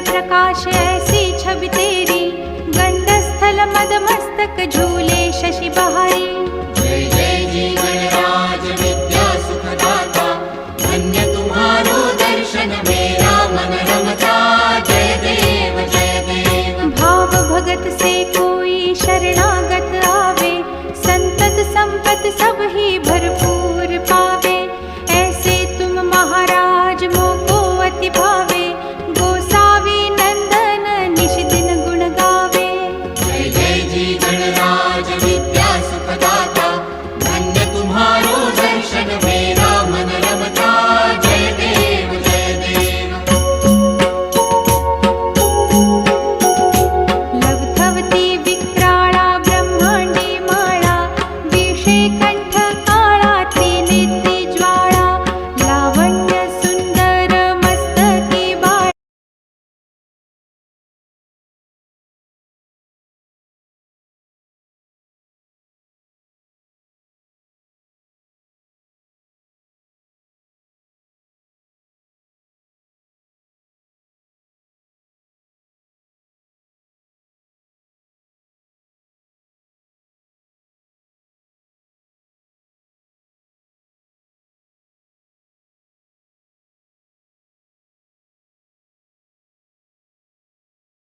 प्रकाश ऐसी छवि तेरी, गंडस्थल मद मस्तक झूले शशि बहारी। जय जय जी गणराज विद्या सुखदाता, धन्य तुम्हारो दर्शन में